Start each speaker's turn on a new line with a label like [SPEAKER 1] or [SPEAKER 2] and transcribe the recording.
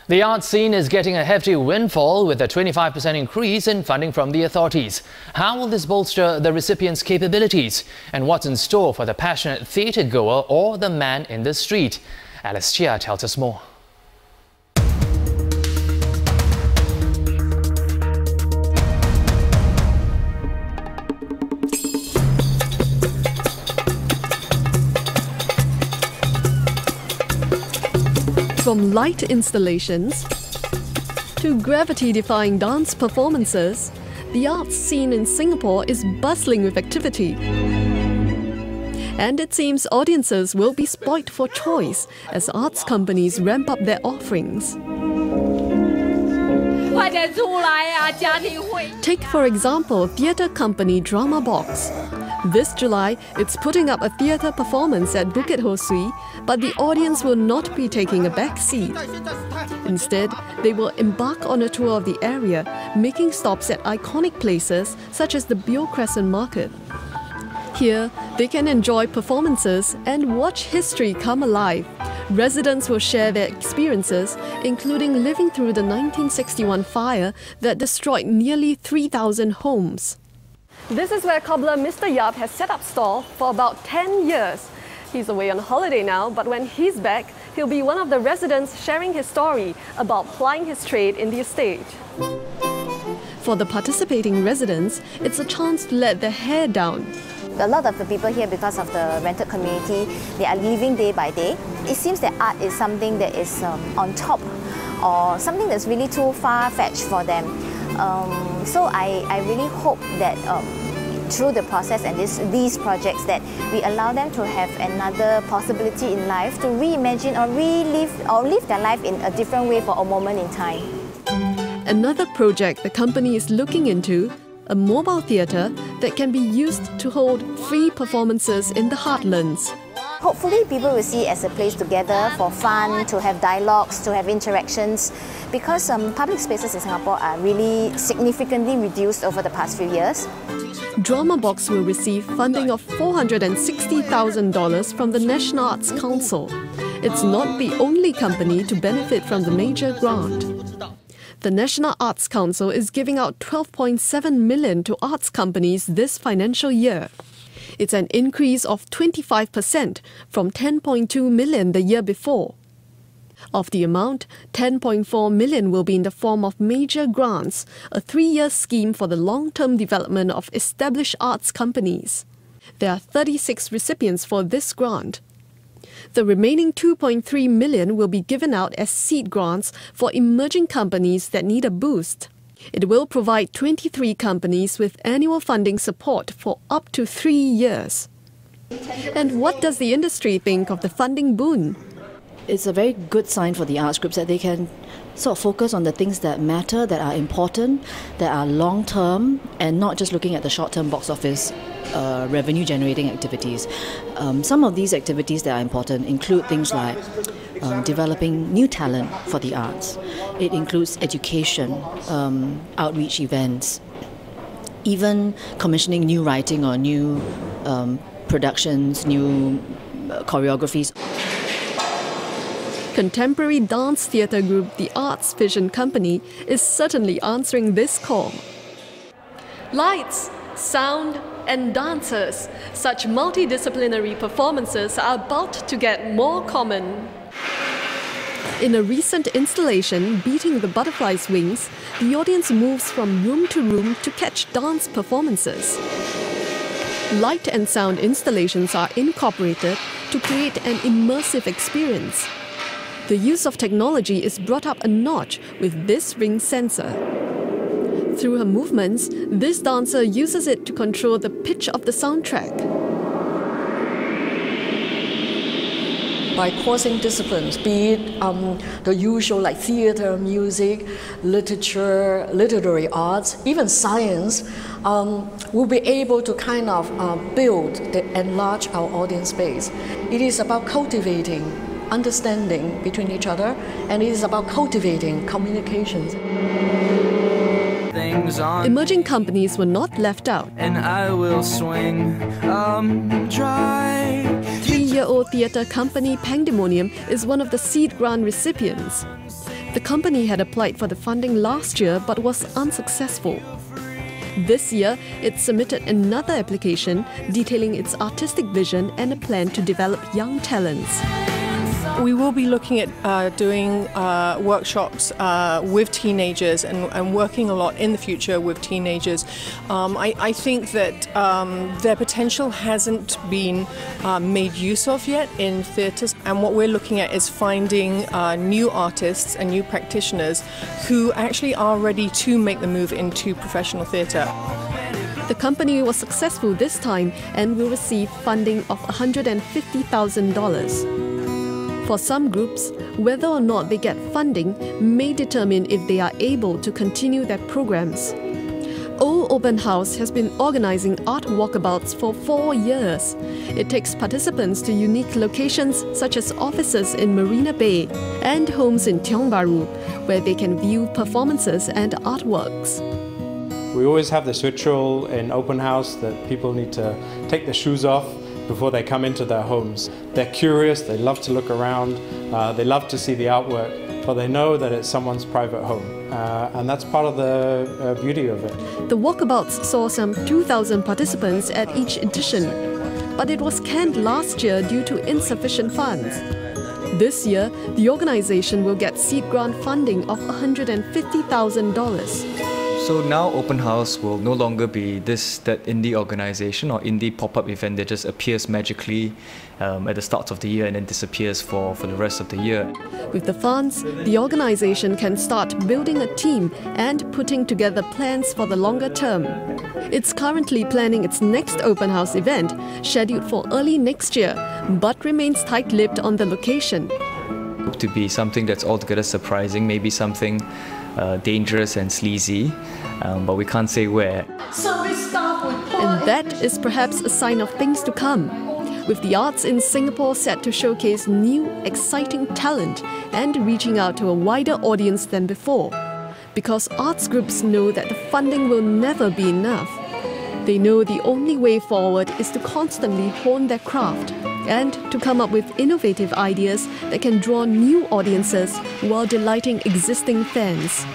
[SPEAKER 1] The arts scene is getting a hefty windfall with a 25% increase in funding from the authorities. How will this bolster the recipients' capabilities? And what's in store for the passionate theatre goer or the man in the street? Alice Chia tells us more.
[SPEAKER 2] From light installations to gravity-defying dance performances, the arts scene in Singapore is bustling with activity. And it seems audiences will be spoilt for choice as arts companies ramp up their offerings. Take, for example, theatre company Drama Box. This July, it's putting up a theatre performance at Bukit Ho Swee, but the audience will not be taking a back seat. Instead, they will embark on a tour of the area, making stops at iconic places such as the Beo Crescent Market. Here, they can enjoy performances and watch history come alive. Residents will share their experiences, including living through the 1961 fire that destroyed nearly 3,000 homes. This is where cobbler Mr. Yap has set up stall for about 10 years. He's away on holiday now, but when he's back, he'll be one of the residents sharing his story about plying his trade in the estate. For the participating residents, it's a chance to let their hair down.
[SPEAKER 3] A lot of the people here, because of the rented community, they are living day by day. It seems that art is something that is on top or something that's really too far-fetched for them. So I really hope that through the process and these projects that we allow them to have another possibility in life to reimagine or live their life in a different way for a moment in time.
[SPEAKER 2] Another project the company is looking into, a mobile theatre that can be used to hold free performances in the heartlands.
[SPEAKER 3] Hopefully people will see it as a place to gather for fun, to have dialogues, to have interactions, because public spaces in Singapore are really significantly reduced over the past few years.
[SPEAKER 2] Drama Box will receive funding of $460,000 from the National Arts Council. It's not the only company to benefit from the major grant. The National Arts Council is giving out $12.7 million to arts companies this financial year. It's an increase of 25% from $10.2 million the year before. Of the amount, $10.4 million will be in the form of major grants, a 3-year scheme for the long-term development of established arts companies. There are 36 recipients for this grant. The remaining $2.3 million will be given out as seed grants for emerging companies that need a boost. It will provide 23 companies with annual funding support for up to 3 years. And what does the industry think of the funding boon?
[SPEAKER 4] It's a very good sign for the arts groups that they can sort of focus on the things that matter, that are important, that are long-term, and not just looking at the short-term box office revenue-generating activities. Some of these activities that are important include things like developing new talent for the arts. It includes education, outreach events, even commissioning new writing or new productions, new choreographies.
[SPEAKER 2] Contemporary dance theatre group The Arts Vision Company is certainly answering this call. Lights, sound and dancers, such multidisciplinary performances are about to get more common. In a recent installation, Beating the Butterfly's Wings, the audience moves from room to room to catch dance performances. Light and sound installations are incorporated to create an immersive experience. The use of technology is brought up a notch with this ring sensor. Through her movements, this dancer uses it to control the pitch of the soundtrack.
[SPEAKER 5] By crossing disciplines, be it the usual like theatre, music, literature, literary arts, even science, we'll be able to kind of build, enlarge our audience base. It is about cultivating understanding between each other, and it is about cultivating communications.
[SPEAKER 2] Emerging companies were not left out.
[SPEAKER 6] And I will swing dry.
[SPEAKER 2] 3-year-old theatre company Pandemonium is one of the seed grant recipients. The company had applied for the funding last year but was unsuccessful. This year, it submitted another application detailing its artistic vision and a plan to develop young talents.
[SPEAKER 7] We will be looking at doing workshops with teenagers and working a lot in the future with teenagers. I think that their potential hasn't been made use of yet in theatres, and what we're looking at is finding new artists and new practitioners who actually are ready to make the move into professional theatre.
[SPEAKER 2] The company was successful this time and will receive funding of $150,000. For some groups, whether or not they get funding may determine if they are able to continue their programs. Old Open House has been organising art walkabouts for 4 years. It takes participants to unique locations such as offices in Marina Bay and homes in Tiong Bahru, where they can view performances and artworks.
[SPEAKER 8] We always have this ritual in Open House that people need to take their shoes off before they come into their homes. They're curious, they love to look around, they love to see the artwork, but they know that it's someone's private home. And that's part of the beauty of it.
[SPEAKER 2] The walkabouts saw some 2,000 participants at each edition, but it was canned last year due to insufficient funds. This year, the organisation will get seed grant funding of $150,000.
[SPEAKER 9] So now Open House will no longer be that indie organisation or indie pop-up event that just appears magically at the start of the year and then disappears for the rest of the year.
[SPEAKER 2] With the funds, the organisation can start building a team and putting together plans for the longer term. It's currently planning its next Open House event, scheduled for early next year, but remains tight-lipped on the location.
[SPEAKER 9] To be something that's altogether surprising, maybe something dangerous and sleazy, but we can't say where.
[SPEAKER 2] And that is perhaps a sign of things to come, with the arts in Singapore set to showcase new, exciting talent and reaching out to a wider audience than before. Because arts groups know that the funding will never be enough. They know the only way forward is to constantly hone their craft and to come up with innovative ideas that can draw new audiences while delighting existing fans.